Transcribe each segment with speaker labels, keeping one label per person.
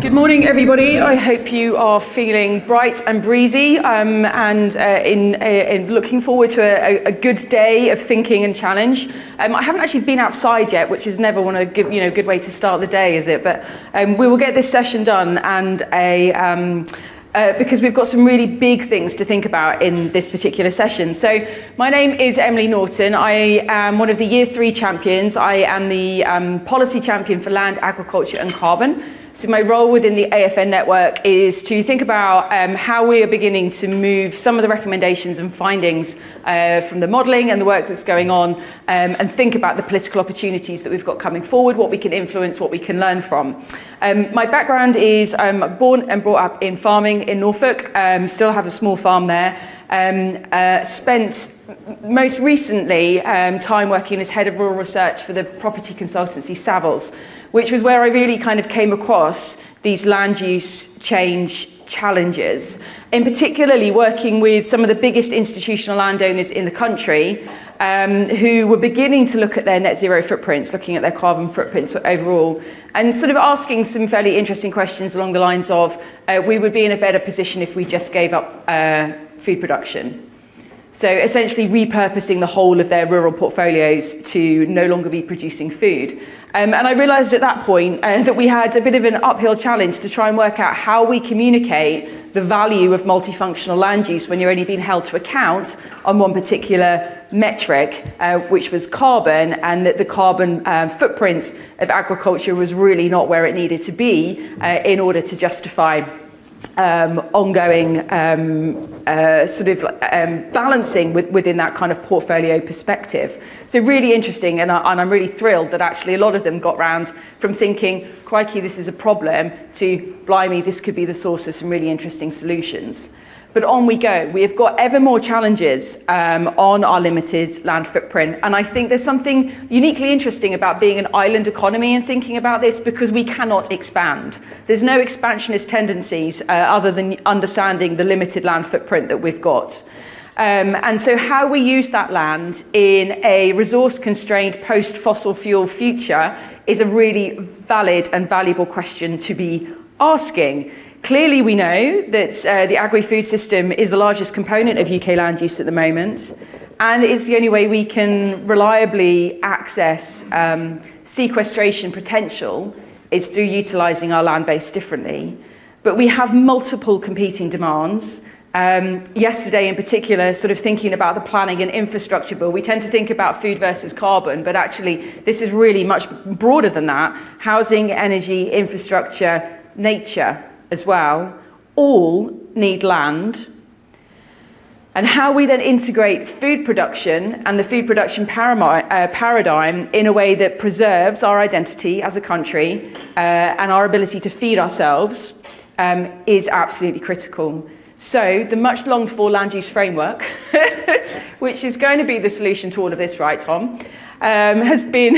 Speaker 1: Good morning, everybody. I hope you are feeling bright and breezy and in looking forward to a good day of thinking and challenge. I haven't actually been outside yet, which is never a good way to start the day, is it? But we will get this session done, and because we've got some really big things to think about in this particular session. So my name is Emily Norton. I am one of the Year 3 champions. I am the policy champion for land, agriculture and carbon. So my role within the AFN network is to think about how we are beginning to move some of the recommendations and findings from the modelling and the work that's going on and think about the political opportunities that we've got coming forward, what we can influence, what we can learn from. My background is I'm born and brought up in farming in Norfolk, still have a small farm there. Spent most recently time working as head of rural research for the property consultancy Savills, which was where I really kind of came across these land use change challenges, in particularly working with some of the biggest institutional landowners in the country who were beginning to look at their net zero footprints, looking at their carbon footprints overall, and sort of asking some fairly interesting questions along the lines of, we would be in a better position if we just gave up food production. So essentially repurposing the whole of their rural portfolios to no longer be producing food. And I realised at that point that we had a bit of an uphill challenge to try and work out how we communicate the value of multifunctional land use when you're only being held to account on one particular metric, which was carbon, and that the carbon footprint of agriculture was really not where it needed to be in order to justify ongoing balancing within that kind of portfolio perspective. So really interesting, and I'm really thrilled that actually a lot of them got round from thinking, crikey, this is a problem, to blimey, this could be the source of some really interesting solutions. But on we go. We have got ever more challenges on our limited land footprint. And I think there's something uniquely interesting about being an island economy and thinking about this, because we cannot expand. There's no expansionist tendencies other than understanding the limited land footprint that we've got. And so how we use that land in a resource-constrained post-fossil fuel future is a really valid and valuable question to be asking. Clearly, we know that the agri-food system is the largest component of UK land use at the moment, and it's the only way we can reliably access sequestration potential is through utilising our land base differently. But we have multiple competing demands. Yesterday, in particular, sort of thinking about the planning and infrastructure bill, we tend to think about food versus carbon, but actually this is really much broader than that. Housing, energy, infrastructure, nature as well, all need land. And how we then integrate food production and the food production paradigm in a way that preserves our identity as a country and our ability to feed ourselves is absolutely critical. So the much longed for land use framework, which is going to be the solution to all of this, right, Tom? Has been,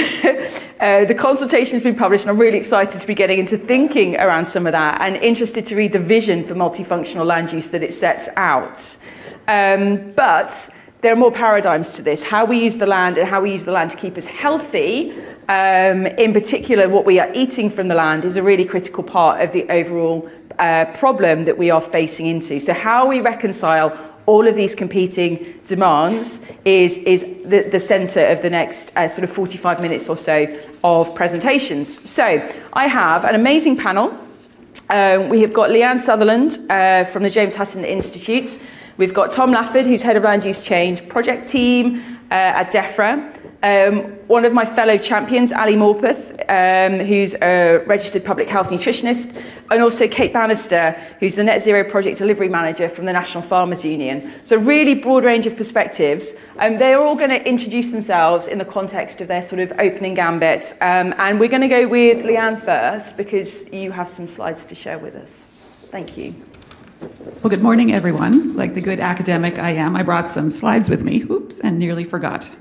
Speaker 1: the consultation has been published, and I'm really excited to be getting into thinking around some of that and interested to read the vision for multifunctional land use that it sets out. But there are more paradigms to this. How we use the land and how we use the land to keep us healthy, in particular what we are eating from the land, is a really critical part of the overall problem that we are facing into. So how we reconcile all of these competing demands is the centre of the next sort of 45 minutes or so of presentations. So I have an amazing panel. We have got Lee-Ann Sutherland from the James Hutton Institute. We've got Tom Lafford, who's head of land use change project team at DEFRA. One of my fellow champions, Ali Morpeth, who's a registered public health nutritionist, and also Kate Bannister, who's the Net Zero Project Delivery Manager from the National Farmers Union. So a really broad range of perspectives. They're all going to introduce themselves in the context of their sort of opening gambit. And we're going to go with Lee-Ann first, because you have some slides to share with us. Thank you.
Speaker 2: Well, good morning, everyone. Like the good academic I am, I brought some slides with me. Oops, and nearly forgot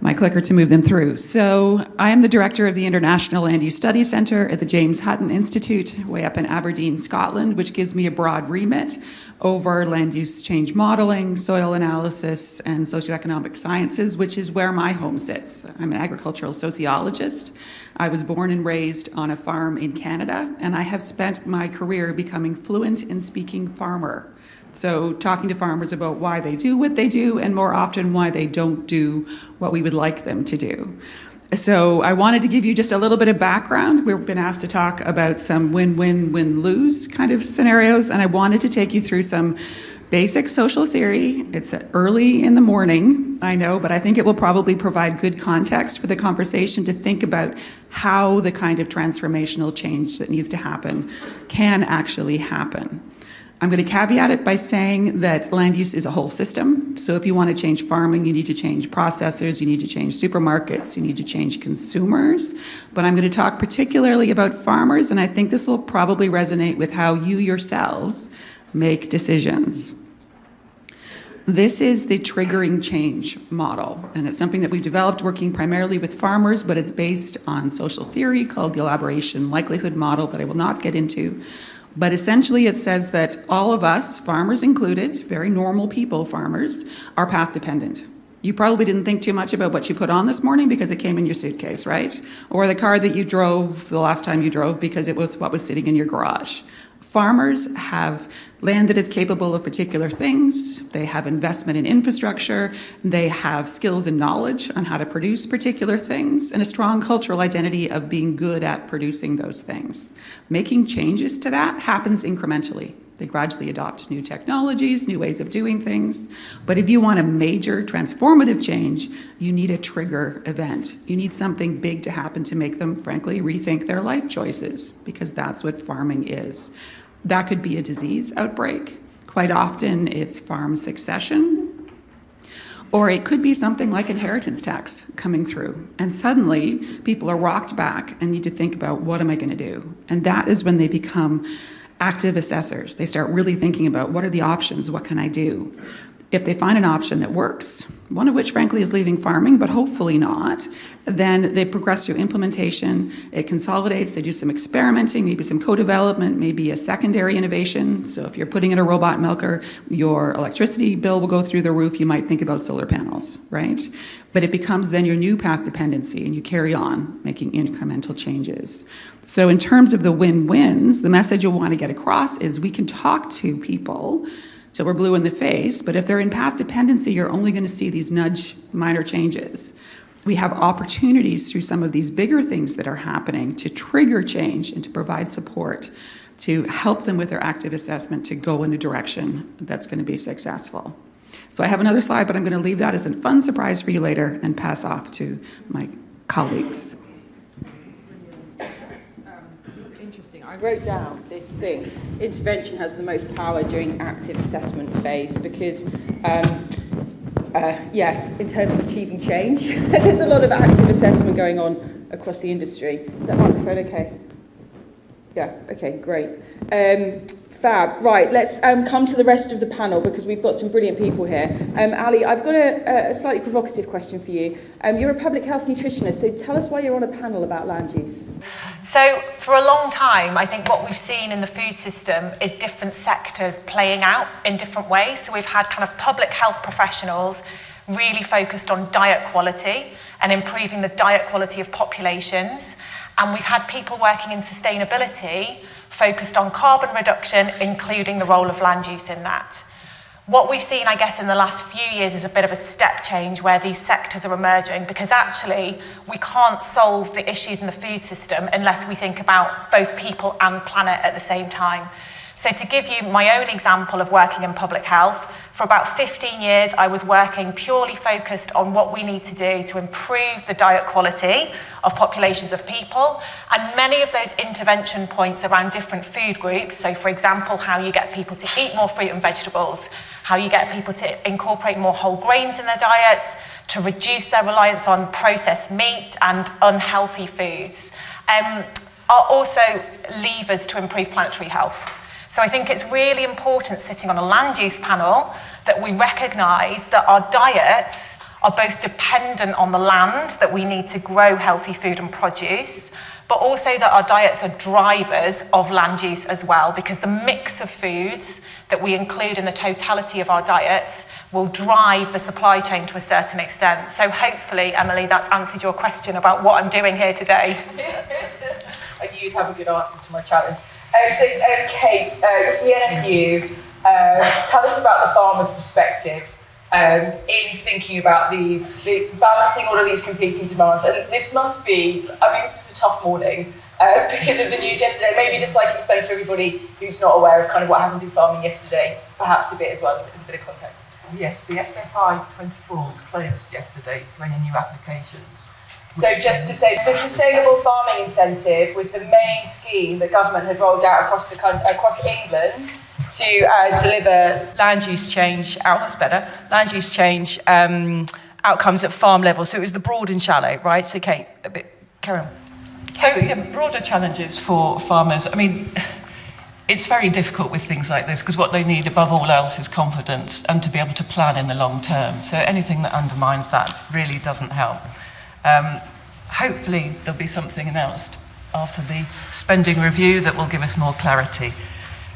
Speaker 2: my clicker to move them through. So I am the director of the International Land Use Studies Centre at the James Hutton Institute, way up in Aberdeen, Scotland, which gives me a broad remit over land use change modeling, soil analysis, and socioeconomic sciences, which is where my home sits. I'm an agricultural sociologist. I was born and raised on a farm in Canada, and I have spent my career becoming fluent in speaking farmer. So talking to farmers about why they do what they do, and more often why they don't do what we would like them to do. So I wanted to give you just a little bit of background. We've been asked to talk about some win-win, win-lose kind of scenarios, and I wanted to take you through some basic social theory. It's early in the morning, I know, but I think it will probably provide good context for the conversation to think about how the kind of transformational change that needs to happen can actually happen. I'm going to caveat it by saying that land use is a whole system. So if you want to change farming, you need to change processors, you need to change supermarkets, you need to change consumers. But I'm going to talk particularly about farmers, and I think this will probably resonate with how you yourselves make decisions. This is the triggering change model, and it's something that we've developed working primarily with farmers, but it's based on social theory called the elaboration likelihood model that I will not get into. But essentially it says that all of us, farmers included, very normal people, farmers, are path dependent. You probably didn't think too much about what you put on this morning because it came in your suitcase, right? Or the car that you drove the last time you drove because it was what was sitting in your garage. Farmers have land that is capable of particular things. They have investment in infrastructure. They have skills and knowledge on how to produce particular things, and a strong cultural identity of being good at producing those things. Making changes to that happens incrementally. They gradually adopt new technologies, new ways of doing things. But if you want a major transformative change, you need a trigger event. You need something big to happen to make them, frankly, rethink their life choices, because that's what farming is. That could be a disease outbreak. Quite often it's farm succession. Or it could be something like inheritance tax coming through. And suddenly people are rocked back and need to think about, what am I going to do? And that is when they become active assessors. They start really thinking about, what are the options? What can I do? If they find an option that works, one of which frankly is leaving farming, but hopefully not, then they progress through implementation. It consolidates. They do some experimenting, maybe some co-development, maybe a secondary innovation. So if you're putting in a robot milker, your electricity bill will go through the roof. You might think about solar panels, right? But it becomes then your new path dependency, and you carry on making incremental changes. So in terms of the win-wins, the message you'll want to get across is we can talk to people till we're blue in the face, but if they're in path dependency, you're only going to see these nudge minor changes. We have opportunities through some of these bigger things that are happening to trigger change and to provide support to help them with their active assessment to go in a direction that's going to be successful. So I have another slide, but I'm going to leave that as a fun surprise for you later and pass off to my colleagues.
Speaker 1: I wrote down this thing. Intervention has the most power during active assessment phase because, yes, in terms of achieving change, there's a lot of active assessment going on across the industry. Is that microphone okay? Yeah, okay, great. Fab. Right, let's come to the rest of the panel because we've got some brilliant people here. Ali, I've got a slightly provocative question for you. You're a public health nutritionist, so tell us why you're on a panel about land use.
Speaker 3: So for a long time, I think what we've seen in the food system is different sectors playing out in different ways. So we've had kind of public health professionals really focused on diet quality and improving the diet quality of populations. And we've had people working in sustainability focused on carbon reduction, including the role of land use in that. What we've seen, I guess, in the last few years is a bit of a step change where these sectors are emerging, because actually we can't solve the issues in the food system unless we think about both people and planet at the same time. So to give you my own example of working in public health, for about 15 years I was working purely focused on what we need to do to improve the diet quality of populations of people, and many of those intervention points around different food groups, so for example how you get people to eat more fruit and vegetables, how you get people to incorporate more whole grains in their diets, to reduce their reliance on processed meat and unhealthy foods, are also levers to improve planetary health. So I think it's really important sitting on a land use panel that we recognise that our diets are both dependent on the land that we need to grow healthy food and produce, but also that our diets are drivers of land use as well, because the mix of foods that we include in the totality of our diets will drive the supply chain to a certain extent. So hopefully, Emily, that's answered your question about what I'm doing here today.
Speaker 1: I knew you'd have a good answer to my challenge. Kate, if we had you, tell us about the farmer's perspective in thinking about balancing all of these competing demands. And this must be, this is a tough morning because of the news yesterday. Maybe just explain to everybody who's not aware of kind of what happened in farming yesterday, perhaps a bit as well, as a bit of context.
Speaker 4: Yes, the SFI 24 was closed yesterday to any new applications.
Speaker 1: So just to say, the Sustainable Farming Incentive was the main scheme that government had rolled out across England to deliver land use change outcomes at farm level. So it was the broad and shallow, right? So Kate, carry on.
Speaker 4: So broader challenges for farmers. It's very difficult with things like this because what they need above all else is confidence and to be able to plan in the long term. So anything that undermines that really doesn't help. Hopefully there'll be something announced after the spending review that will give us more clarity.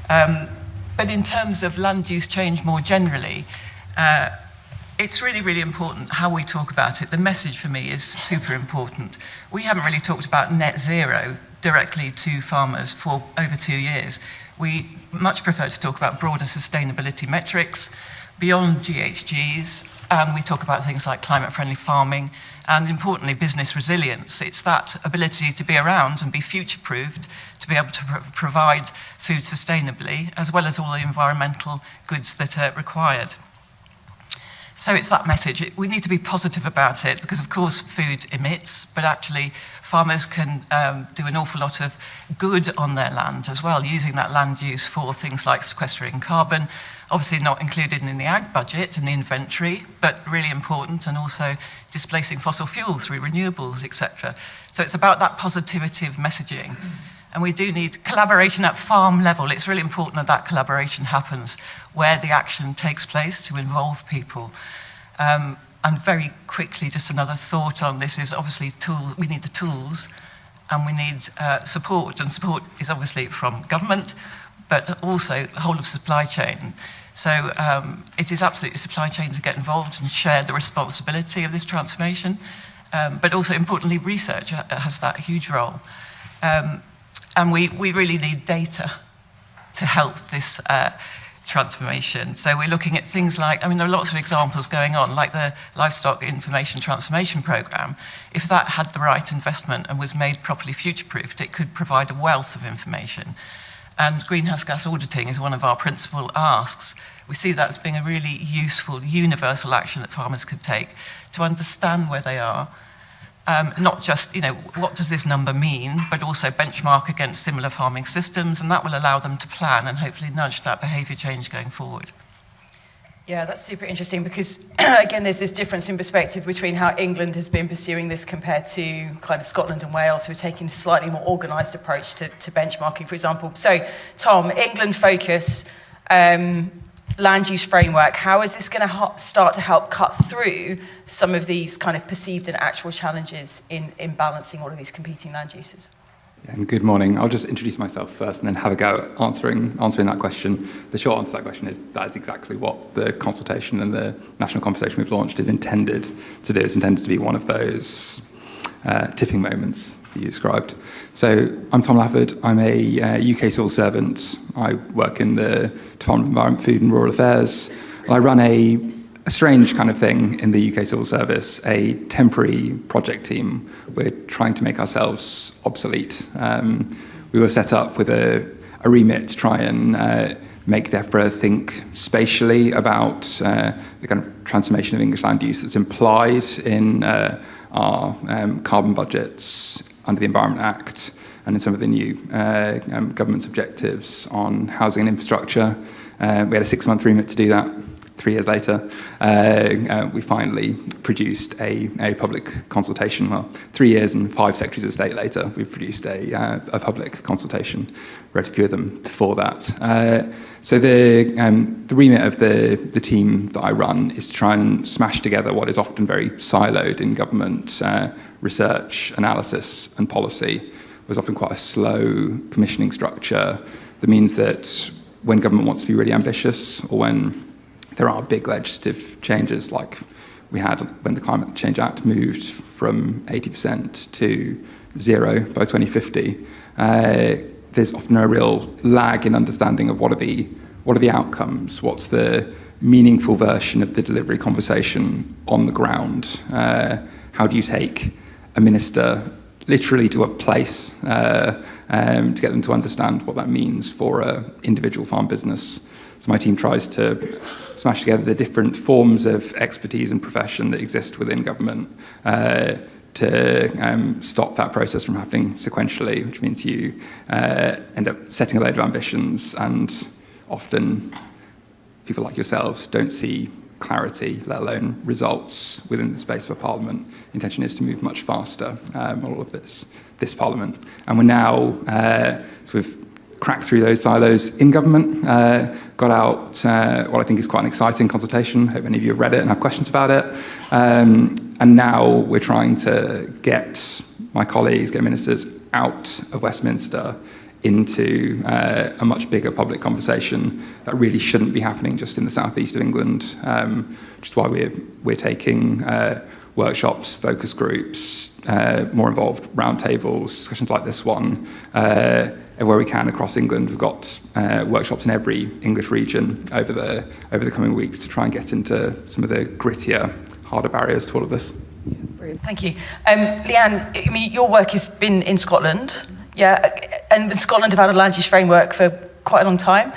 Speaker 4: But in terms of land use change more generally, it's really, really important how we talk about it. The message for me is super important. We haven't really talked about net zero directly to farmers for over 2 years. We much prefer to talk about broader sustainability metrics beyond GHGs, and we talk about things like climate-friendly farming and, importantly, business resilience. It's that ability to be around and be future-proofed, to be able to provide food sustainably, as well as all the environmental goods that are required. So it's that message. We need to be positive about it because, of course, food emits, but actually farmers can do an awful lot of good on their land as well, using that land use for things like sequestering carbon, obviously not included in the ag budget and the inventory, but really important, and also displacing fossil fuel through renewables, etc. So it's about that positivity of messaging. And we do need collaboration at farm level. It's really important that that collaboration happens where the action takes place to involve people. And very quickly, just another thought on this is obviously we need the tools and we need support. And support is obviously from government, but also the whole of supply chain. So it is absolutely supply chain to get involved and share the responsibility of this transformation. But also importantly, research has that huge role. And we really need data to help this transformation. So we're looking at things like, there are lots of examples going on, like the Livestock Information Transformation Programme. If that had the right investment and was made properly future-proofed, it could provide a wealth of information. And greenhouse gas auditing is one of our principal asks. We see that as being a really useful, universal action that farmers could take to understand where they are. Not just, what does this number mean, but also benchmark against similar farming systems, and that will allow them to plan and hopefully nudge that behaviour change going forward.
Speaker 1: Yeah, that's super interesting because, again, there's this difference in perspective between how England has been pursuing this compared to kind of Scotland and Wales, who are taking a slightly more organised approach to benchmarking, for example. So, Tom, England focus, land use framework, how is this going to start to help cut through some of these kind of perceived and actual challenges in balancing all of these competing land uses?
Speaker 5: And good morning. I'll just introduce myself first and then have a go at answering that question. The short answer to that question is that is exactly what the consultation and the national conversation we've launched is intended to do. It's intended to be one of those tipping moments that you described. So I'm Tom Lafford. I'm a UK civil servant. I work in the Department of Environment, Food and Rural Affairs. And I run a strange kind of thing in the UK Civil Service, a temporary project team. We're trying to make ourselves obsolete. We were set up with a remit to try and make DEFRA think spatially about the kind of transformation of English land use that's implied in our carbon budgets under the Environment Act and in some of the new government's objectives on housing and infrastructure. We had a 6-month remit to do that. 3 years later, we finally produced a public consultation. Well, 3 years and 5 secretaries of state later, we've produced a public consultation. We had a few of them before that. So the remit of the team that I run is to try and smash together what is often very siloed in government research, analysis, and policy. There's often quite a slow commissioning structure that means that when government wants to be really ambitious, or when there are big legislative changes, like we had when the Climate Change Act moved from 80% to 0 by 2050, there's often a real lag in understanding of what are the outcomes, what's the meaningful version of the delivery conversation on the ground. How do you take a minister literally to a place to get them to understand what that means for an individual farm business? So my team tries to smash together the different forms of expertise and profession that exist within government to stop that process from happening sequentially, which means you end up setting a load of ambitions, and often people like yourselves don't see clarity, let alone results within the space of a parliament. The intention is to move much faster on all of this parliament. And we're now, so we've cracked through those silos in government, got out what I think is quite an exciting consultation. Hope many of you have read it and have questions about it. And now we're trying to get my colleagues, get ministers out of Westminster into a much bigger public conversation that really shouldn't be happening just in the southeast of England, which is why we're taking workshops, focus groups, more involved roundtables, discussions like this one, everywhere we can across England. We've got workshops in every English region over the coming weeks to try and get into some of the grittier, harder barriers to all of this.
Speaker 1: Brilliant.
Speaker 6: Thank you. Lee-Ann, I mean, your work has been in Scotland. Yeah, and Scotland have had a land use framework for quite a long time.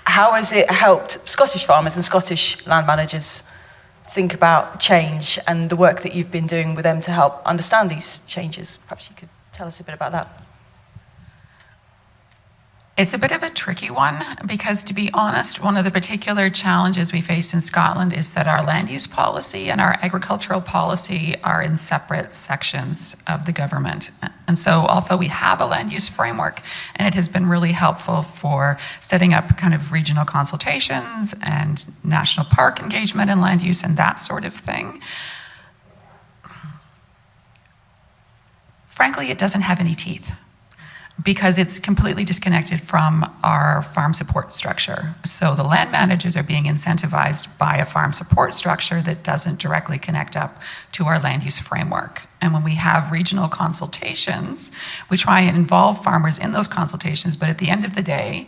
Speaker 6: How has it helped Scottish farmers and Scottish land managers think about change and the work that you've been doing with them to help understand these changes? Perhaps you could tell us a bit about that.
Speaker 2: It's a bit of a tricky one because, to be honest, one of the particular challenges we face in Scotland is that our land use policy and our agricultural policy are in separate sections of the government. And so although we have a land use framework, and it has been really helpful for setting up kind of regional consultations and national park engagement in land use and that sort of thing, frankly, it doesn't have any teeth, because it's completely disconnected from our farm support structure. So the land managers are being incentivized by a farm support structure that doesn't directly connect up to our land use framework. And when we have regional consultations, we try and involve farmers in those consultations, but at the end of the day,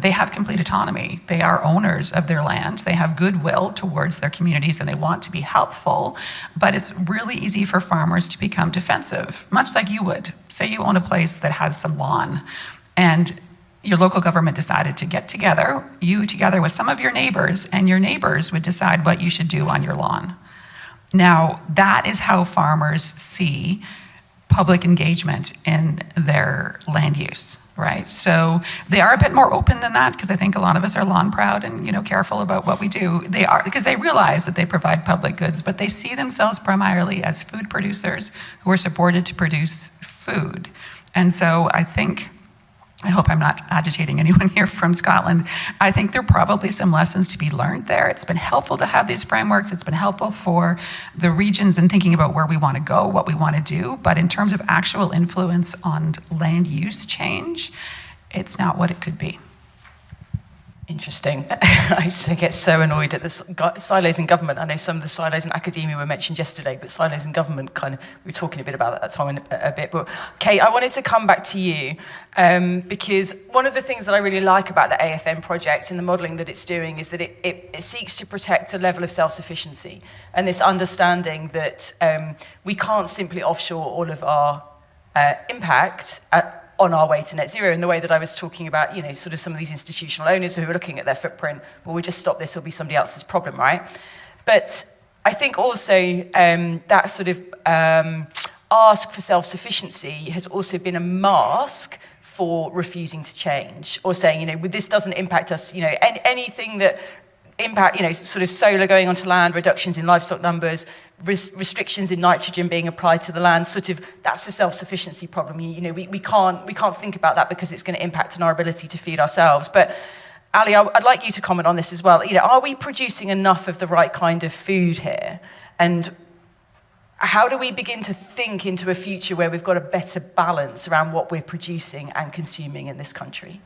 Speaker 2: they have complete autonomy. They are owners of their land. They have goodwill towards their communities and they want to be helpful, but it's really easy for farmers to become defensive, much like you would. Say you own a place that has some lawn and your local government decided to get together, you together with some of your neighbors, and your neighbors would decide what you should do on your lawn. Now, that is how farmers see public engagement in their land use. Right, so they are a bit more open than that, because I think a lot of us are lawn proud and careful about what we do. They are, because they realize that they provide public goods, but they see themselves primarily as food producers who are supported to produce food. And so I hope I'm not agitating anyone here from Scotland. I think there are probably some lessons to be learned there. It's been helpful to have these frameworks. It's been helpful for the regions in thinking about where we want to go, what we want to do. But in terms of actual influence on land use change, it's not what it could be.
Speaker 6: Interesting. I just get so annoyed at the silos in government. I know some of the silos in academia were mentioned yesterday, but silos in government we were talking a bit about that time a bit. But Kate, I wanted to come back to you because one of the things that I really like about the AFN project and the modelling that it's doing is that it seeks to protect a level of self-sufficiency and this understanding that we can't simply offshore all of our impact on our way to net zero, in the way that I was talking about, sort of some of these institutional owners who are looking at their footprint, well, we just stop this, it'll be somebody else's problem, right? But I think also that sort of ask for self-sufficiency has also been a mask for refusing to change, or saying, this doesn't impact us, anything that impact, sort of solar going onto land, reductions in livestock numbers, restrictions in nitrogen being applied to the land, that's a self-sufficiency problem. We can't think about that because it's going to impact on our ability to feed ourselves. But Ali, I'd like you to comment on this as well. Are we producing enough of the right kind of food here? And how do we begin to think into a future where we've got a better balance around what we're producing and consuming in this country?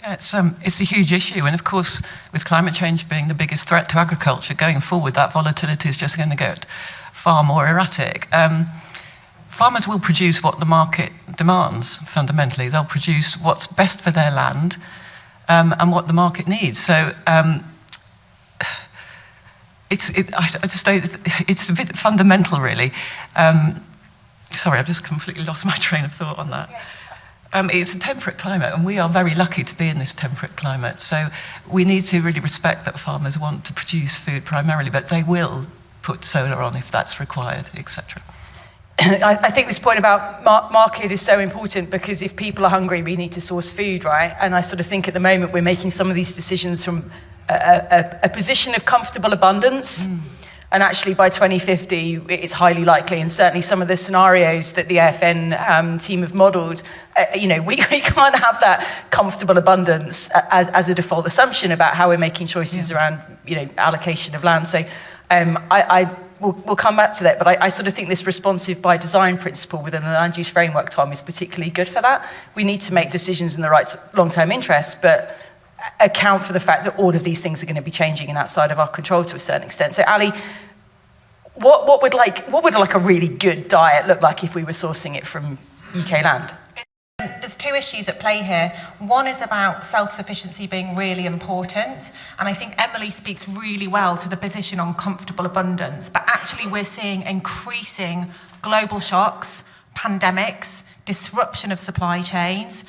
Speaker 4: Yeah, it's a huge issue, and of course, with climate change being the biggest threat to agriculture going forward, that volatility is just going to get far more erratic. Farmers will produce what the market demands, fundamentally. They'll produce what's best for their land and what the market needs. So it's a bit fundamental, really. Sorry, I've just completely lost my train of thought on that. It's a temperate climate, and we are very lucky to be in this temperate climate. So we need to really respect that farmers want to produce food primarily, but they will put solar on if that's required, etc.
Speaker 6: I think this point about market is so important, because if people are hungry, we need to source food, right? And I sort of think at the moment we're making some of these decisions from a position of comfortable abundance. And actually by 2050, it's highly likely, and certainly some of the scenarios that the AFN team have modelled, we can't have that comfortable abundance as a default assumption about how we're making choices around, allocation of land. So we'll come back to that, but I sort of think this responsive by design principle within the land use framework, Tom, is particularly good for that. We need to make decisions in the right long-term interests, but account for the fact that all of these things are going to be changing and outside of our control to a certain extent. So Ali, what would a really good diet look like if we were sourcing it from UK land?
Speaker 3: There's two issues at play here. One is about self-sufficiency being really important, and I think Emily speaks really well to the position on comfortable abundance, but actually we're seeing increasing global shocks, pandemics, disruption of supply chains,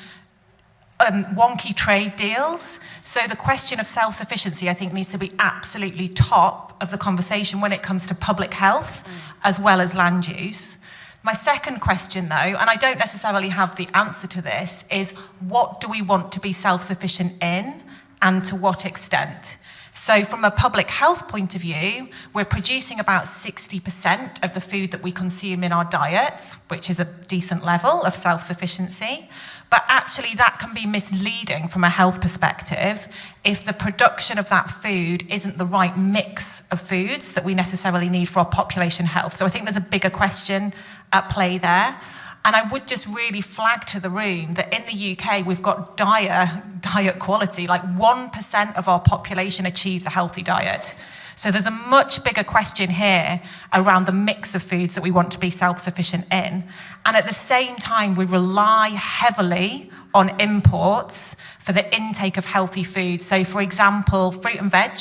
Speaker 3: wonky trade deals. So the question of self-sufficiency, I think, needs to be absolutely top of the conversation when it comes to public health as well as land use. My second question, though, and I don't necessarily have the answer to this, is what do we want to be self-sufficient in and to what extent? So from a public health point of view, we're producing about 60% of the food that we consume in our diets, which is a decent level of self-sufficiency. But actually that can be misleading from a health perspective if the production of that food isn't the right mix of foods that we necessarily need for our population health. So I think there's a bigger question at play there. And I would just really flag to the room that in the UK, we've got diet quality. Like 1% of our population achieves a healthy diet. So there's a much bigger question here around the mix of foods that we want to be self-sufficient in. And at the same time, we rely heavily on imports for the intake of healthy food. So for example, fruit and veg,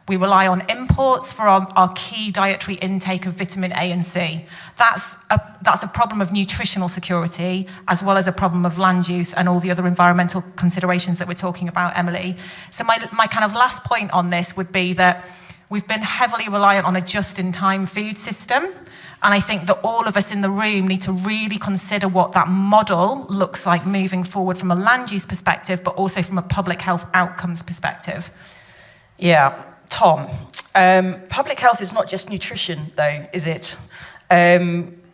Speaker 3: we rely on imports for our key dietary intake of vitamin A and C. That's a problem of nutritional security, as well as a problem of land use and all the other environmental considerations that we're talking about, Emily. So my kind of last point on this would be that we've been heavily reliant on a just-in-time food system. And I think that all of us in the room need to really consider what that model looks like moving forward from a land use perspective, but also from a public health outcomes perspective.
Speaker 6: Yeah, Tom, public health is not just nutrition, though, is it?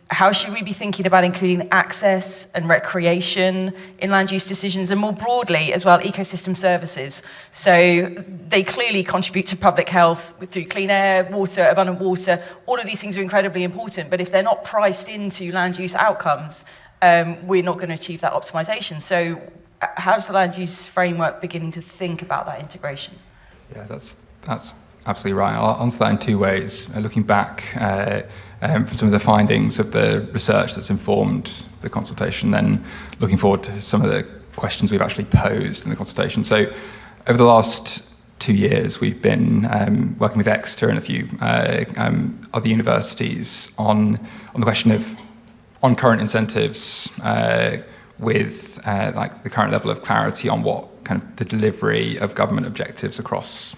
Speaker 6: How should we be thinking about including access and recreation in land use decisions, and more broadly as well, ecosystem services? So they clearly contribute to public health through clean air, water, abundant water. All of these things are incredibly important, but if they're not priced into land use outcomes, we're not going to achieve that optimization. So how's the land use framework beginning to think about that integration?
Speaker 5: Yeah, that's absolutely right. I'll answer that in two ways. Looking back from some of the findings of the research that's informed the consultation, then looking forward to some of the questions we've actually posed in the consultation. So over the last 2 years, we've been working with Exeter and a few other universities on the question of on current incentives with like the current level of clarity on what kind of the delivery of government objectives across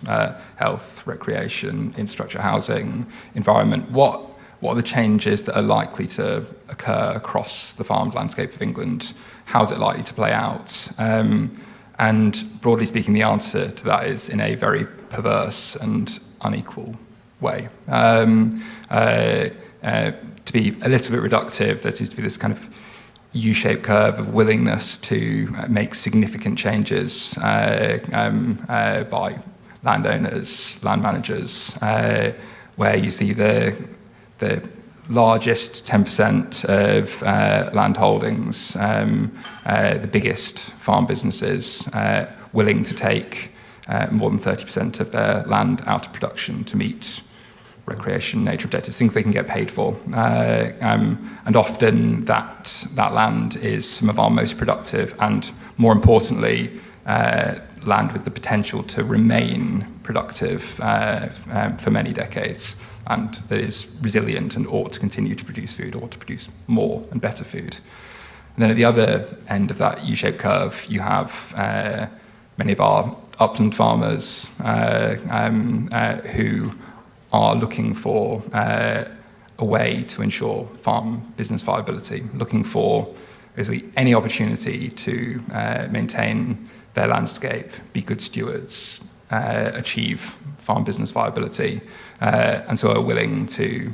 Speaker 5: health, recreation, infrastructure, housing, environment. What are the changes that are likely to occur across the farmed landscape of England? How's it likely to play out? And broadly speaking, the answer to that is in a very perverse and unequal way. To be a little bit reductive, there seems to be this kind of U-shaped curve of willingness to make significant changes by landowners, land managers, where you see the largest 10% of land holdings, the biggest farm businesses, willing to take more than 30% of their land out of production to meet recreation, nature objectives, things they can get paid for. And often that land is some of our most productive and, more importantly, land with the potential to remain productive for many decades, and that is resilient and ought to continue to produce food, ought to produce more and better food. And then at the other end of that U-shaped curve, you have many of our upland farmers who are looking for a way to ensure farm business viability, looking for basically any opportunity to maintain their landscape, be good stewards, achieve farm business viability, and so are willing to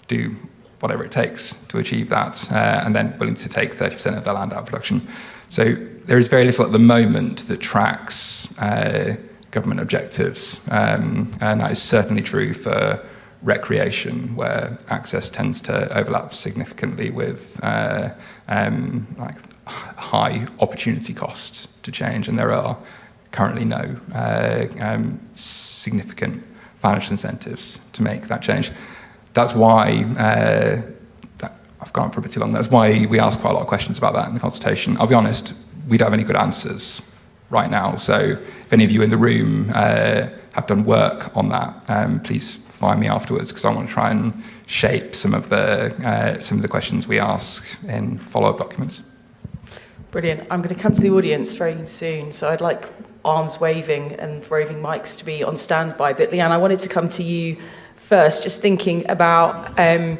Speaker 5: do whatever it takes to achieve that, and then willing to take 30% of their land out of production. So there is very little at the moment that tracks government objectives, and that is certainly true for recreation, where access tends to overlap significantly with like high opportunity costs to change, and there are currently no significant financial incentives to make that change. That's why I've gone for a bit too long. That's why we ask quite a lot of questions about that in the consultation. I'll be honest, we don't have any good answers right now. So if any of you in the room have done work on that, please find me afterwards, because I want to try and shape some of the questions we ask in follow-up documents.
Speaker 6: Brilliant. I'm going to come to the audience very soon, so I'd like arms waving and roving mics to be on standby. But Lee-Ann, I wanted to come to you first, just thinking about, I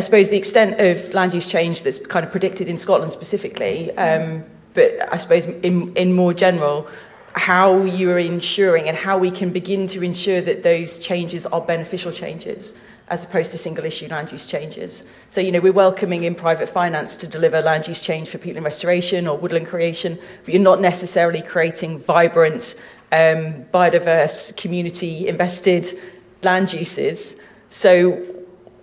Speaker 6: suppose, the extent of land use change that's kind of predicted in Scotland specifically, but I suppose in more general, how you are ensuring and how we can begin to ensure that those changes are beneficial changes as opposed to single issue land use changes. So, you know, we're welcoming in private finance to deliver land use change for peatland restoration or woodland creation, but you're not necessarily creating vibrant, biodiverse, community invested land uses. So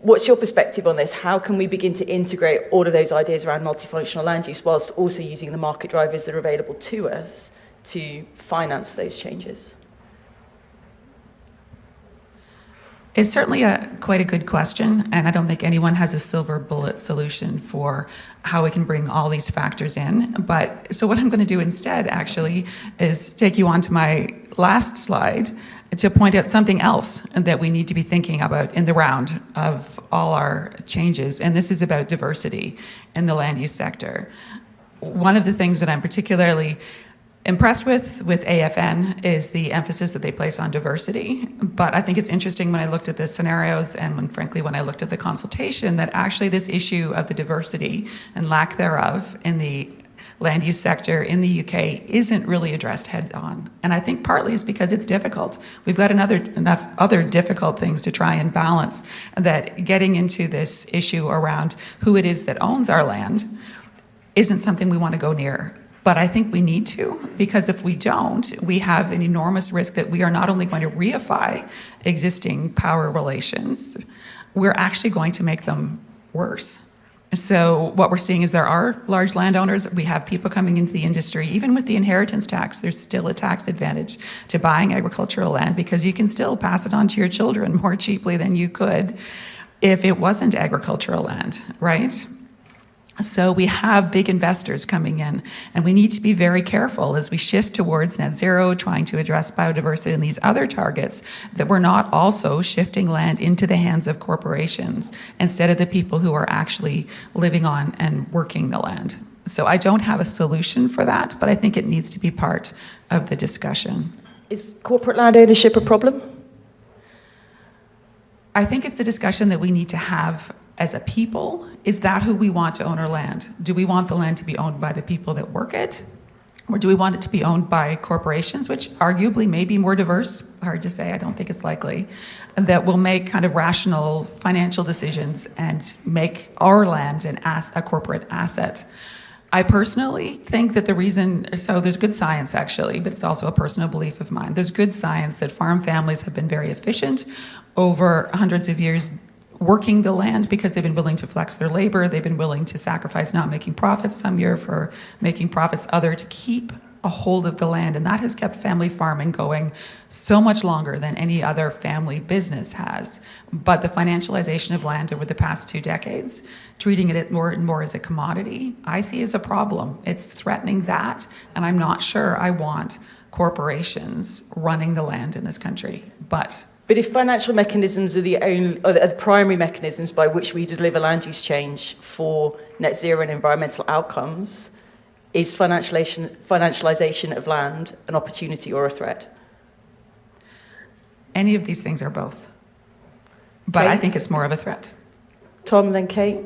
Speaker 6: what's your perspective on this? How can we begin to integrate all of those ideas around multifunctional land use whilst also using the market drivers that are available to us to finance those changes?
Speaker 2: It's certainly quite a good question, and I don't think anyone has a silver bullet solution for how we can bring all these factors in. But so what I'm going to do instead, actually, is take you on to my last slide to point out something else that we need to be thinking about in the round of all our changes, and this is about diversity in the land use sector. One of the things that I'm particularly impressed with AFN is the emphasis that they place on diversity. But I think it's interesting when I looked at the scenarios and when I looked at the consultation, that actually this issue of the diversity and lack thereof in the land use sector in the UK isn't really addressed head on. And I think partly is because it's difficult. We've got enough other difficult things to try and balance, that getting into this issue around who it is that owns our land isn't something we want to go near. But I think we need to, because if we don't, we have an enormous risk that we are not only going to reify existing power relations, we're actually going to make them worse. So what we're seeing is there are large landowners. We have people coming into the industry. Even with the inheritance tax, there's still a tax advantage to buying agricultural land, because you can still pass it on to your children more cheaply than you could if it wasn't agricultural land, right? So we have big investors coming in, and we need to be very careful as we shift towards net zero, trying to address biodiversity and these other targets, that we're not also shifting land into the hands of corporations instead of the people who are actually living on and working the land. So I don't have a solution for that, but I think it needs to be part of the discussion.
Speaker 6: Is corporate land ownership a problem?
Speaker 2: I think it's a discussion that we need to have as a people. Is that who we want to own our land? Do we want the land to be owned by the people that work it? Or do we want it to be owned by corporations, which arguably may be more diverse, hard to say, I don't think it's likely, that will make kind of rational financial decisions and make our land a corporate asset? I personally think that the reason, so there's good science actually, but it's also a personal belief of mine. There's good science that farm families have been very efficient over hundreds of years working the land, because they've been willing to flex their labor, they've been willing to sacrifice not making profits some year for making profits other to keep a hold of the land, and that has kept family farming going so much longer than any other family business has. But the financialization of land over the past 2 decades, treating it more and more as a commodity, I see as a problem. It's threatening that, and I'm not sure I want corporations running the land in this country. But
Speaker 1: if financial mechanisms are the primary mechanisms by which we deliver land use change for net zero and environmental outcomes, is financialization of land an opportunity or a threat?
Speaker 2: any of these things are both. But
Speaker 1: Kate?
Speaker 2: I think it's more of a threat.
Speaker 1: Tom, then Kate.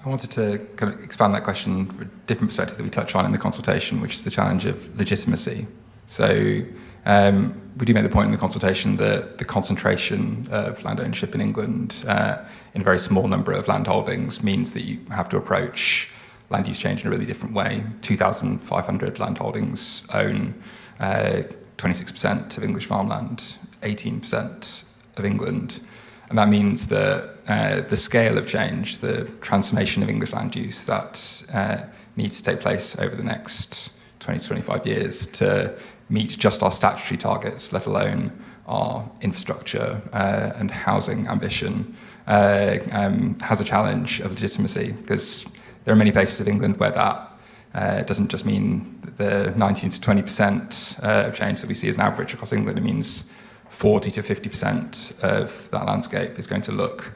Speaker 5: I wanted to kind of expand that question for a different perspective that we touched on in the consultation, which is the challenge of legitimacy. So we do make the point in the consultation that the concentration of land ownership in England in a very small number of land holdings means that you have to approach land use change in a really different way. 2,500 land holdings own 26% of English farmland, 18% of England. And that means that the scale of change, the transformation of English land use that needs to take place over the next 20 to 25 years to meet just our statutory targets, let alone our infrastructure and housing ambition, has a challenge of legitimacy, because there are many places of England where that doesn't just mean the 19 to 20% of change that we see as an average across England. It means 40 to 50% of that landscape is going to look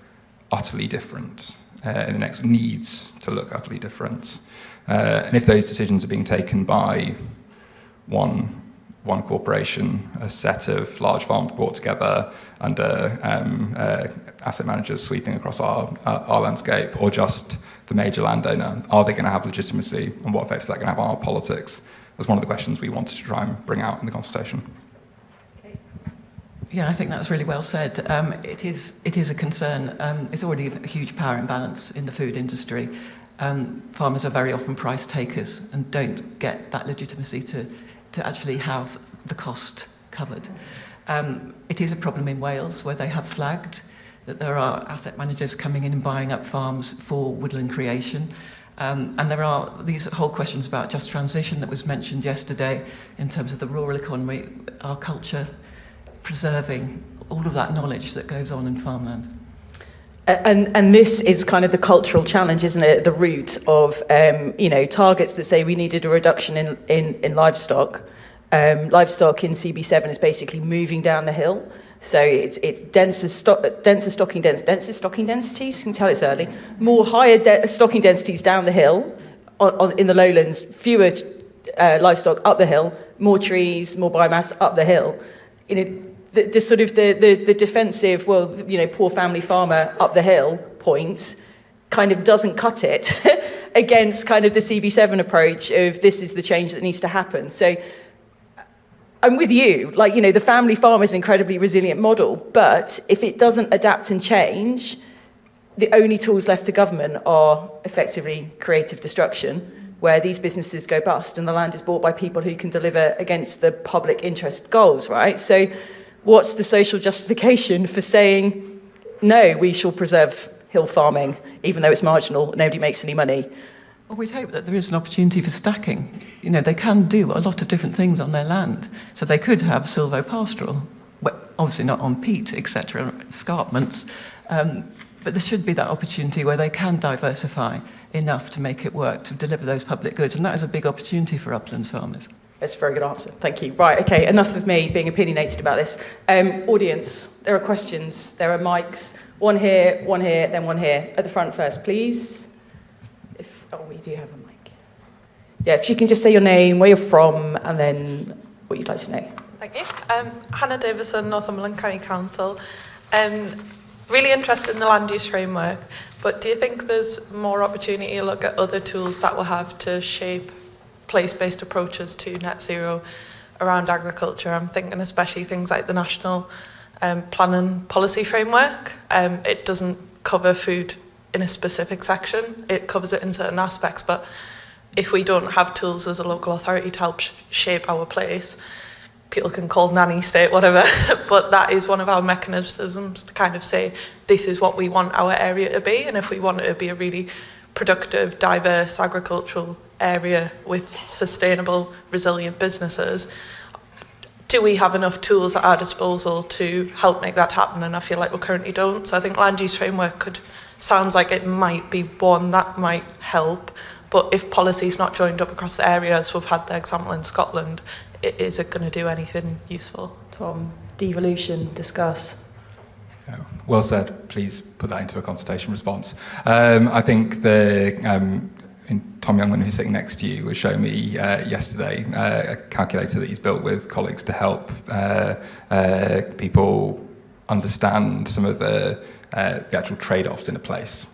Speaker 5: utterly different in the next needs to look utterly different. And if those decisions are being taken by one corporation, a set of large farms brought together under asset managers sweeping across our landscape, or just the major landowner, are they going to have legitimacy, and what effects is that going to have on our politics? That's one of the questions we wanted to try and bring out in the consultation.
Speaker 4: Yeah, I think that's really well said. It is a concern. It's already a huge power imbalance in the food industry. Farmers are very often price takers and don't get that legitimacy to actually have the cost covered. It is a problem in Wales, where they have flagged that there are asset managers coming in and buying up farms for woodland creation. And there are these whole questions about just transition that was mentioned yesterday in terms of the rural economy, our culture, preserving all of that knowledge that goes on in farmland.
Speaker 1: And this is kind of the cultural challenge, isn't it? The root of targets that say we needed a reduction in livestock. Livestock in CB7 is basically moving down the hill. So it's denser stocking densities. You can tell it's early. More higher stocking densities down the hill in the lowlands. Fewer livestock up the hill. More trees, more biomass up the hill. The sort of the defensive, poor family farmer up the hill point kind of doesn't cut it against kind of the CB7 approach of this is the change that needs to happen. So I'm with you, the family farm is an incredibly resilient model, but if it doesn't adapt and change, the only tools left to government are effectively creative destruction, where these businesses go bust and the land is bought by people who can deliver against the public interest goals, right? So what's the social justification for saying, no, we shall preserve hill farming, even though it's marginal, nobody makes any money?
Speaker 4: Well, we'd hope that there is an opportunity for stacking. They can do a lot of different things on their land. So they could have silvopastoral, obviously not on peat, etc., escarpments, but there should be that opportunity where they can diversify enough to make it work, to deliver those public goods. And that is a big opportunity for uplands farmers.
Speaker 1: That's a very good answer. Thank you. Right, okay, enough of me being opinionated about this. Audience, there are questions, there are mics. One here, then one here. At the front first, please. We do have a mic. Yeah, if you can just say your name, where you're from, and then what you'd like to know.
Speaker 7: Thank you. Hannah Davison, Northumberland County Council. Really interested in the land use framework, but do you think there's more opportunity to look at other tools that will have to shape place-based approaches to net zero around agriculture? I'm thinking especially things like the National Planning Policy Framework. It doesn't cover food in a specific section. It covers it in certain aspects, but if we don't have tools as a local authority to help shape our place, people can call nanny state, whatever, but that is one of our mechanisms to kind of say, this is what we want our area to be, and if we want it to be a really productive, diverse agricultural area with sustainable, resilient businesses. Do we have enough tools at our disposal to help make that happen? And I feel like we currently don't. So I think land use framework sounds like it might be one that might help. But if policy's not joined up across the areas, we've had the example in Scotland, is it going to do anything useful?
Speaker 1: Tom, devolution, discuss.
Speaker 5: Well said. Please put that into a consultation response. I think Tom Youngman, who's sitting next to you, was showing me yesterday a calculator that he's built with colleagues to help people understand some of the actual trade-offs in a place.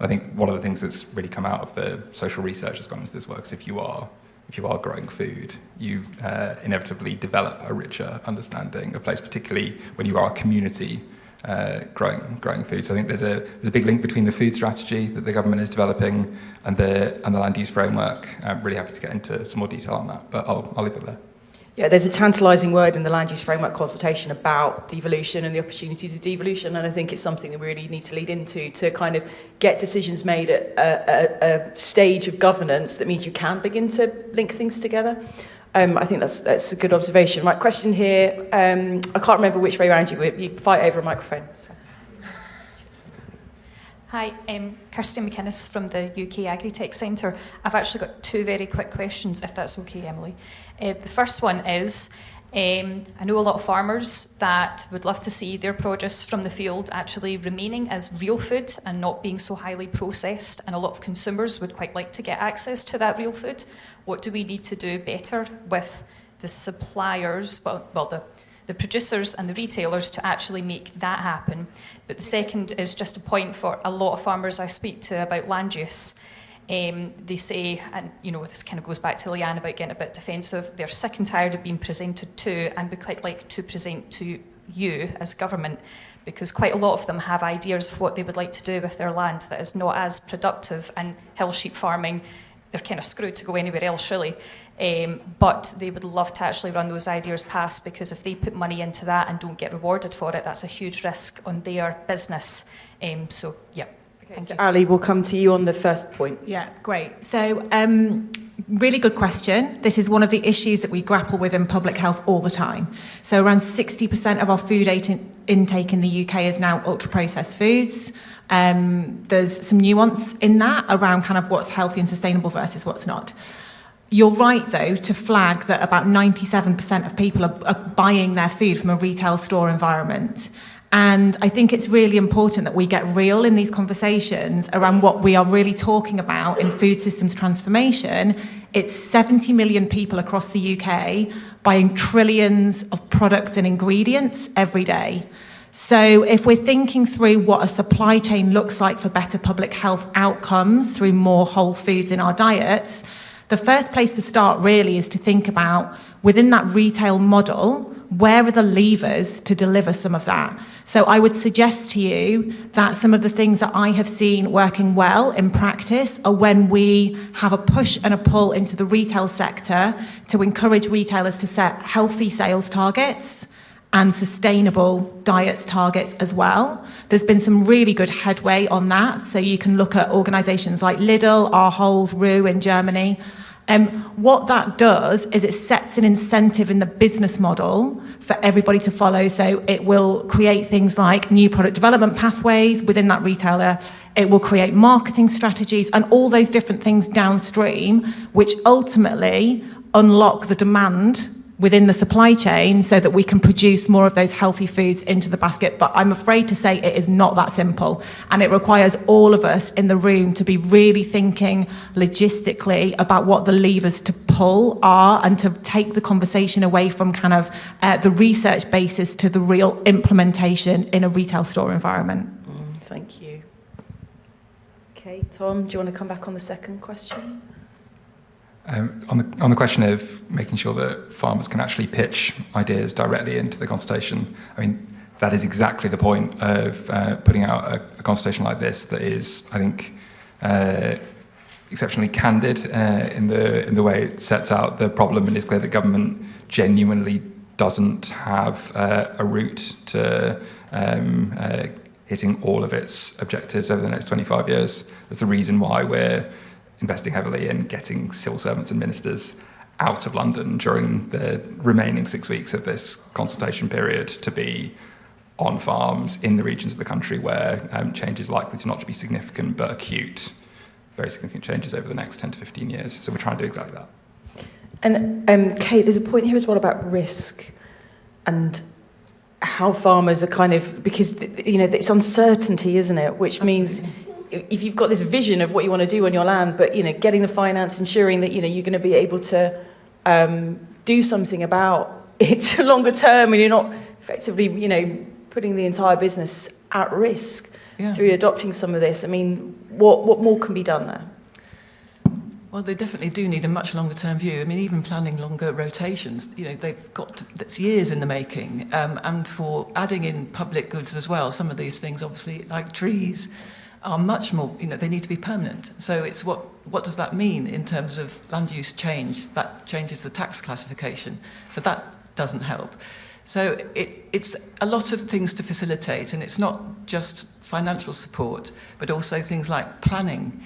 Speaker 5: I think one of the things that's really come out of the social research that's gone into this work is if you are growing food, you inevitably develop a richer understanding of place, particularly when you are a community growing food. So I think there's a big link between the food strategy that the government is developing and the land use framework. I'm really happy to get into some more detail on that, but I'll leave it there.
Speaker 1: Yeah, there's a tantalising word in the land use framework consultation about devolution and the opportunities of devolution, and I think it's something that we really need to lead into to kind of get decisions made at a stage of governance that means you can begin to link things together. I think that's a good observation. Right, question here. I can't remember which way around you fight over a microphone.
Speaker 8: Hi, I'm Kirsty McInnes from the UK Agri-Tech Centre. I've actually got two very quick questions, if that's okay, Emily. The first one is, I know a lot of farmers that would love to see their produce from the field actually remaining as real food and not being so highly processed, and a lot of consumers would quite like to get access to that real food. What do we need to do better with the suppliers, the producers and the retailers to actually make that happen? But the second is just a point for a lot of farmers I speak to about land use. They say, and this kind of goes back to Lee-Ann about getting a bit defensive, they're sick and tired of being presented to and would quite like to present to you as government, because quite a lot of them have ideas of what they would like to do with their land that is not as productive, and hill sheep farming, they're kind of screwed to go anywhere else really. But they would love to actually run those ideas past, because if they put money into that and don't get rewarded for it, that's a huge risk on their business. So, yeah.
Speaker 1: Okay, so Ali, we'll come to you on the first point.
Speaker 9: Yeah, great. So, really good question. This is one of the issues that we grapple with in public health all the time. So around 60% of our food intake in the UK is now ultra-processed foods. There's some nuance in that around kind of what's healthy and sustainable versus what's not. You're right, though, to flag that about 97% of people are buying their food from a retail store environment. And I think it's really important that we get real in these conversations around what we are really talking about in food systems transformation. It's 70 million people across the UK buying trillions of products and ingredients every day. So if we're thinking through what a supply chain looks like for better public health outcomes through more whole foods in our diets, the first place to start really is to think about, within that retail model, where are the levers to deliver some of that? So I would suggest to you that some of the things that I have seen working well in practice are when we have a push and a pull into the retail sector to encourage retailers to set healthy sales targets and sustainable diet targets as well. There's been some really good headway on that. So you can look at organisations like Lidl, Ahold, Rue in Germany. What that does is it sets an incentive in the business model for everybody to follow. So it will create things like new product development pathways within that retailer. It will create marketing strategies and all those different things downstream, which ultimately unlock the demand within the supply chain so that we can produce more of those healthy foods into the basket. But I'm afraid to say it is not that simple. And it requires all of us in the room to be really thinking logistically about what the levers to pull are, and to take the conversation away from kind of the research basis to the real implementation in a retail store environment.
Speaker 1: Thank you. Okay, Tom, do you want to come back on the second question?
Speaker 5: On the question of making sure that farmers can actually pitch ideas directly into the consultation, I mean, that is exactly the point of putting out a consultation like this that is, I think, exceptionally candid in the way it sets out the problem, and it's clear that government genuinely doesn't have a route to hitting all of its objectives over the next 25 years. That's the reason why we're investing heavily in getting civil servants and ministers out of London during the remaining 6 weeks of this consultation period to be on farms in the regions of the country where change is likely to not to be significant but acute, very significant changes over the next 10 to 15 years. So we're trying to do exactly that.
Speaker 6: And Kate, there's a point here as well about risk and how farmers are kind of, because it's uncertainty, isn't it? Which means if you've got this vision of what you want to do on your land, but getting the finance, ensuring that you're going to be able to do something about it longer term, and you're not effectively putting the entire business at risk through adopting some of this. I mean, what more can be done there?
Speaker 4: Well, they definitely do need a much longer term view. I mean, even planning longer rotations, they've got that's years in the making. And for adding in public goods as well, some of these things, obviously, like trees, are much more, they need to be permanent. So it's what does that mean in terms of land use change? That changes the tax classification. So that doesn't help. So it's a lot of things to facilitate, and it's not just financial support, but also things like planning.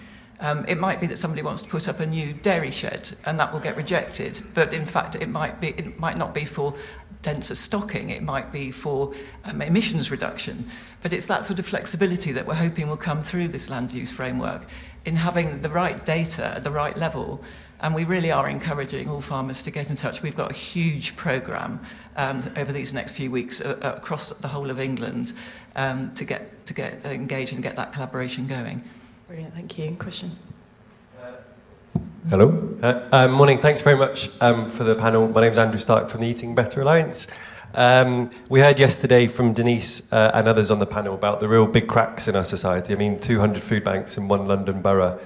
Speaker 4: It might be that somebody wants to put up a new dairy shed, and that will get rejected. But in fact, it might not be for denser stocking. It might be for emissions reduction. But it's that sort of flexibility that we're hoping will come through this land use framework in having the right data at the right level. And we really are encouraging all farmers to get in touch. We've got a huge programme over these next few weeks across the whole of England to get engaged and get that collaboration going.
Speaker 6: Brilliant, thank you. Question?
Speaker 10: Hello. Morning. Thanks very much for the panel. My name's Andrew Stark from the Eating Better Alliance. We heard yesterday from Denise and others on the panel about the real big cracks in our society. I mean, 200 food banks in one London borough.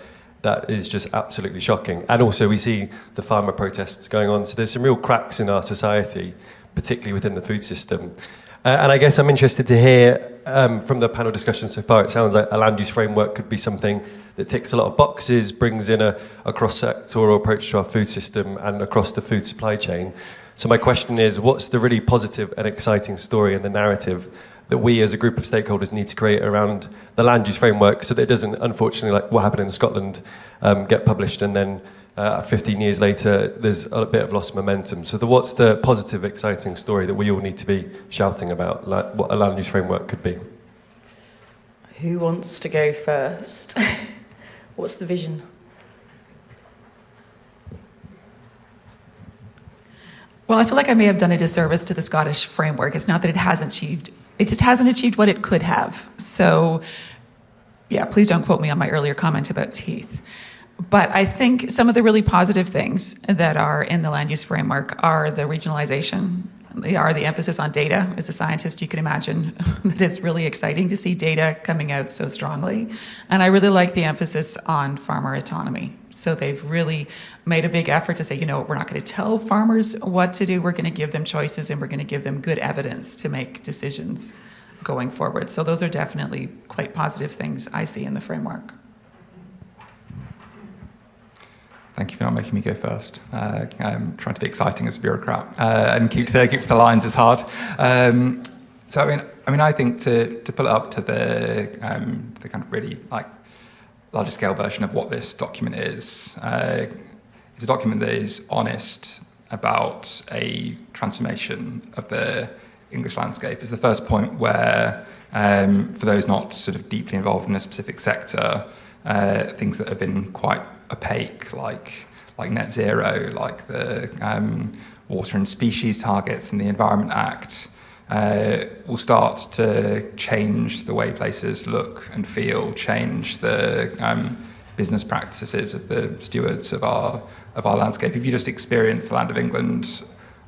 Speaker 10: That is just absolutely shocking. And also we see the farmer protests going on. So there's some real cracks in our society, particularly within the food system. And I guess I'm interested to hear from the panel discussion so far, it sounds like a land use framework could be something that ticks a lot of boxes, brings in a cross-sectoral approach to our food system and across the food supply chain. So my question is, what's the really positive and exciting story and the narrative that we as a group of stakeholders need to create around the land use framework so that it doesn't, unfortunately, like what happened in Scotland, get published and then 15 years later, there's a bit of lost momentum. So what's the positive, exciting story that we all need to be shouting about, like what a land use framework could be?
Speaker 6: Who wants to go first? What's the vision?
Speaker 2: Well, I feel like I may have done a disservice to the Scottish framework. It's not that it just hasn't achieved what it could have. So, yeah, please don't quote me on my earlier comment about teeth. But I think some of the really positive things that are in the land use framework are the regionalization. They are the emphasis on data. As a scientist, you can imagine that it's really exciting to see data coming out so strongly. And I really like the emphasis on farmer autonomy. So they've really made a big effort to say, we're not going to tell farmers what to do. We're going to give them choices, and we're going to give them good evidence to make decisions going forward. So those are definitely quite positive things I see in the framework.
Speaker 5: Thank you for not making me go first. I'm trying to be exciting as a bureaucrat and keep to the lines is hard. So I think to pull it up to the kind of really larger scale version of what this document is, it's a document that is honest about a transformation of the English landscape. It's the first point where, for those not sort of deeply involved in a specific sector, things that have been quite opaque, like net zero, like the water and species targets and the Environment Act, will start to change the way places look and feel, change the business practices of the stewards of our landscape. If you just experience the land of England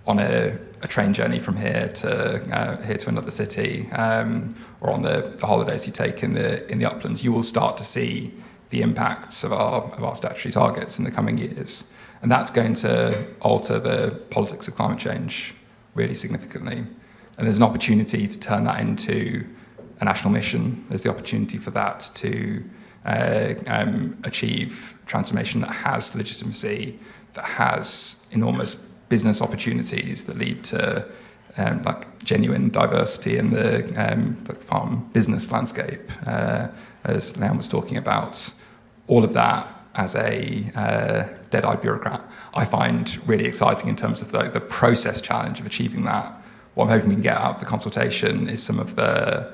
Speaker 5: on a train journey from here to another city, or on the holidays you take in the uplands, you will start to see the impacts of our statutory targets in the coming years. And that's going to alter the politics of climate change really significantly. And there's an opportunity to turn that into a national mission. There's the opportunity for that to achieve transformation that has legitimacy, that has enormous business opportunities that lead to genuine diversity in the farm business landscape, as Lee-Ann was talking about. All of that as a dead-eyed bureaucrat, I find really exciting in terms of the process challenge of achieving that. What I'm hoping we can get out of the consultation is some of the,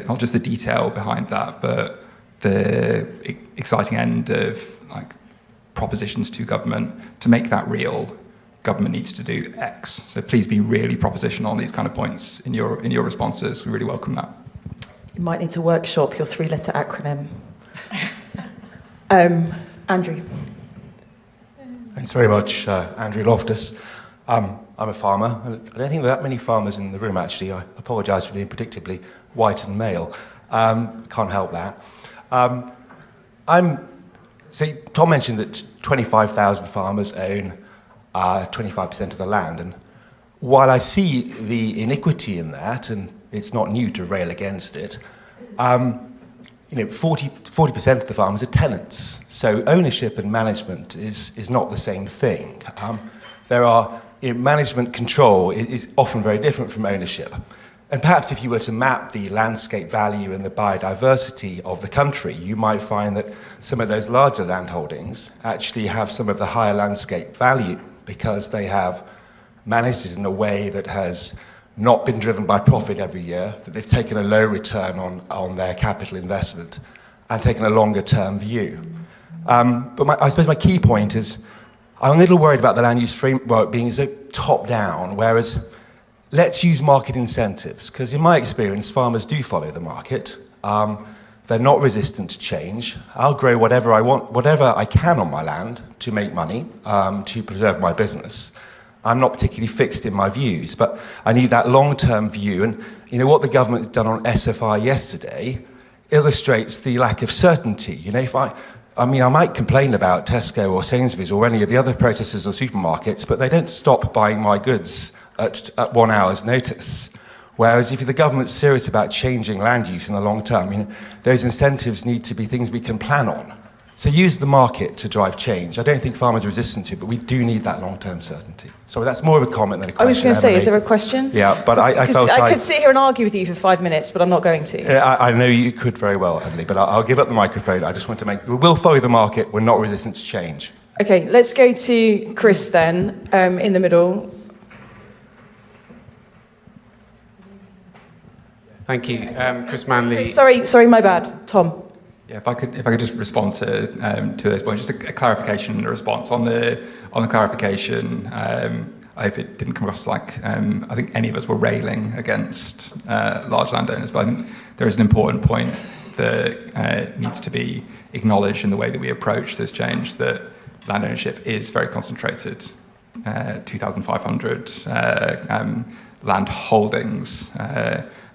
Speaker 5: not just the detail behind that, but the exciting end of like propositions to government. To make that real, government needs to do X. So please be really propositional on these kind of points in your responses. We really welcome that.
Speaker 6: You might need to workshop your 3-letter acronym. Andrew.
Speaker 11: Thanks very much, Andrew Loftus. I'm a farmer. I don't think there are that many farmers in the room, actually. I apologise for being predictably white and male. Can't help that. So Tom mentioned that 25,000 farmers own 25% of the land. And while I see the iniquity in that, and it's not new to rail against it, 40% of the farmers are tenants. So ownership and management is not the same thing. Management control is often very different from ownership. And perhaps if you were to map the landscape value and the biodiversity of the country, you might find that some of those larger landholdings actually have some of the higher landscape value because they have managed it in a way that has not been driven by profit every year, that they've taken a low return on their capital investment and taken a longer term view. But I suppose my key point is I'm a little worried about the land use framework being so top down, whereas let's use market incentives, because in my experience, farmers do follow the market. They're not resistant to change. I'll grow whatever I want, whatever I can on my land to make money, to preserve my business. I'm not particularly fixed in my views, but I need that long-term view. And what the government has done on SFI yesterday illustrates the lack of certainty. I might complain about Tesco or Sainsbury's or any of the other processors or supermarkets, but they don't stop buying my goods at 1 hour's notice. Whereas if the government's serious about changing land use in the long term, those incentives need to be things we can plan on. So use the market to drive change. I don't think farmers are resistant to it, but we do need that long-term certainty. So that's more of a comment than a question.
Speaker 6: I was going to say, is there a question?
Speaker 11: Yeah, but I felt
Speaker 6: I could sit here and argue with you for 5 minutes, but I'm not going to.
Speaker 11: I know you could very well, Emily, but I'll give up the microphone. I just want to we will follow the market. We're not resistant to change.
Speaker 6: Okay, let's go to Chris then, in the middle.
Speaker 12: Thank you. Chris Manley.
Speaker 6: Sorry, my bad. Tom.
Speaker 5: Yeah, if I could just respond to those points, just a clarification and a response on the clarification. I hope it didn't come across like I think any of us were railing against large landowners, but I think there is an important point that needs to be acknowledged in the way that we approach this change. That land ownership is very concentrated. 2,500 land holdings,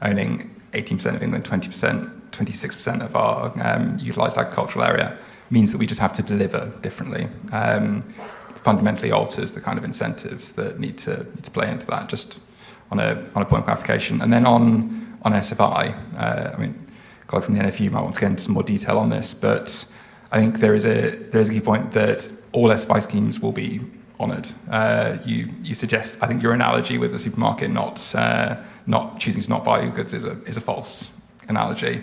Speaker 5: owning 18% of England, 26% of our utilised agricultural area, means that we just have to deliver differently. Fundamentally alters the kind of incentives that need to play into that, just on a point of clarification. And then on SFI, colleague from the NFU might want to get into some more detail on this, but I think there is a key point that all SFI schemes will be honoured. You suggest, I think your analogy with the supermarket not choosing to not buy your goods is a false analogy.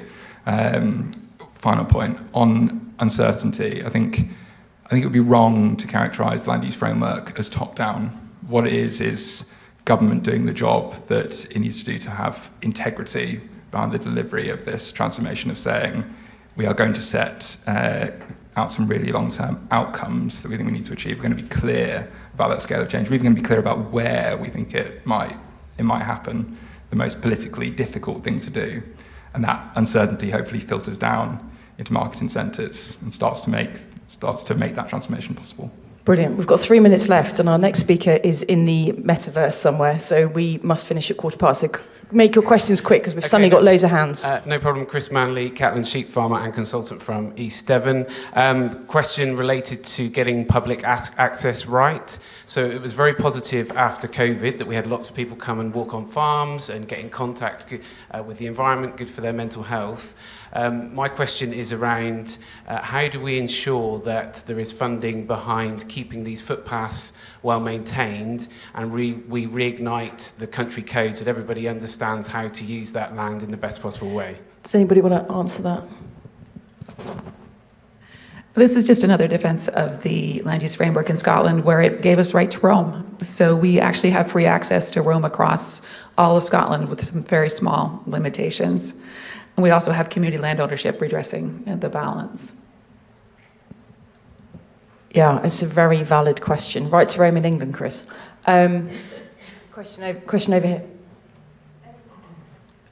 Speaker 5: Final point on uncertainty. I think it would be wrong to characterise the land use framework as top down. What it is government doing the job that it needs to do to have integrity behind the delivery of this transformation, of saying we are going to set out some really long-term outcomes that we think we need to achieve. We're going to be clear about that scale of change. We're even going to be clear about where we think it might happen, the most politically difficult thing to do. And that uncertainty hopefully filters down into market incentives and starts to make that transformation possible.
Speaker 6: Brilliant. We've got 3 minutes left, and our next speaker is in the metaverse somewhere, so we must finish at 15:15. So make your questions quick, because we've suddenly got loads of hands.
Speaker 12: No problem. Chris Manley, Catlin sheep farmer and consultant from East Devon. Question related to getting public access right. So it was very positive after COVID that we had lots of people come and walk on farms and get in contact with the environment, good for their mental health. My question is around how do we ensure that there is funding behind keeping these footpaths well maintained, and we reignite the country code so that everybody understands how to use that land in the best possible way?
Speaker 6: Does anybody want to answer that?
Speaker 2: This is just another defense of the land use framework in Scotland, where it gave us right to roam. So we actually have free access to roam across all of Scotland with some very small limitations. And we also have community land ownership redressing the balance.
Speaker 6: Yeah, it's a very valid question. Right to roam in England, Chris. Question over here.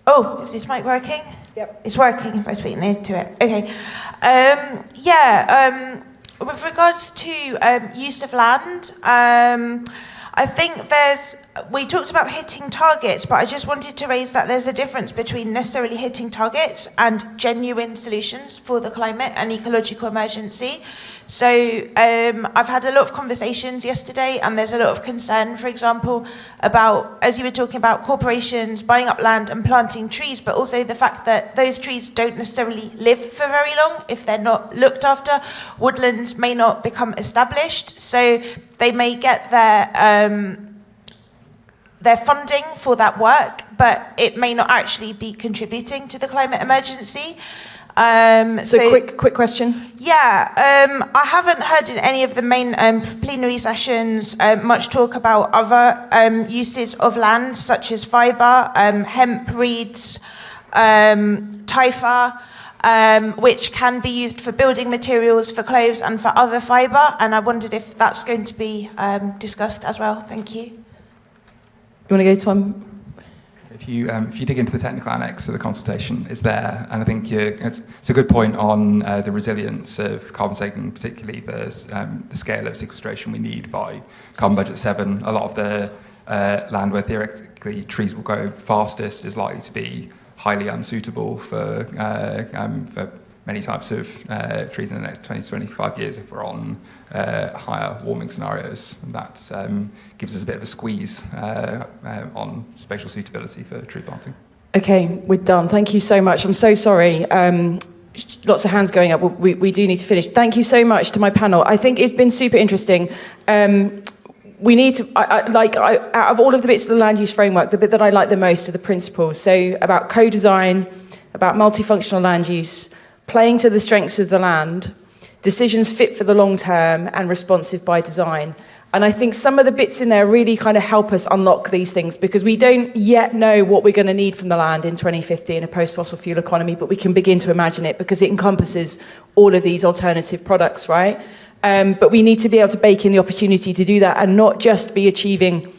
Speaker 13: Oh, is this mic working?
Speaker 6: Yep.
Speaker 13: It's working if I speak near to it. Okay. With regards to use of land, I think we talked about hitting targets, but I just wanted to raise that there's a difference between necessarily hitting targets and genuine solutions for the climate and ecological emergency. So I've had a lot of conversations yesterday, and there's a lot of concern, for example, about, as you were talking about, corporations buying up land and planting trees, but also the fact that those trees don't necessarily live for very long if they're not looked after. Woodlands may not become established, so they may get their funding for that work, but it may not actually be contributing to the climate emergency.
Speaker 6: Quick question.
Speaker 13: Yeah, I haven't heard in any of the main plenary sessions much talk about other uses of land, such as fibre, hemp, reeds, typha, which can be used for building materials, for clothes, and for other fibre. And I wondered if that's going to be discussed as well. Thank you.
Speaker 6: You want to go, Tom?
Speaker 5: If you dig into the technical annex of the consultation, it's there, and I think it's a good point on the resilience of carbon sinking, particularly the scale of sequestration we need by Carbon Budget 7. A lot of the land where theoretically trees will grow fastest is likely to be highly unsuitable for many types of trees in the next 20 to 25 years if we're on higher warming scenarios. And that gives us a bit of a squeeze on spatial suitability for tree planting.
Speaker 6: Okay, we're done. Thank you so much. I'm so sorry. Lots of hands going up. We do need to finish. Thank you so much to my panel. I think it's been super interesting. We need to, out of all of the bits of the land use framework, the bit that I like the most are the principles. So about co-design, about multifunctional land use, playing to the strengths of the land, decisions fit for the long term, and responsive by design. And I think some of the bits in there really kind of help us unlock these things, because we don't yet know what we're going to need from the land in 2050 in a post-fossil fuel economy, but we can begin to imagine it because it encompasses all of these alternative products, right? But we need to be able to bake in the opportunity to do that and not just be achieving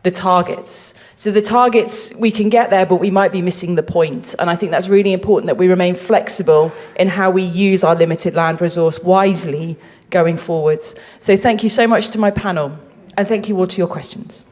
Speaker 6: the targets. So the targets, we can get there, but we might be missing the point. And I think that's really important that we remain flexible in how we use our limited land resource wisely going forwards. So thank you so much to my panel, and thank you all to your questions.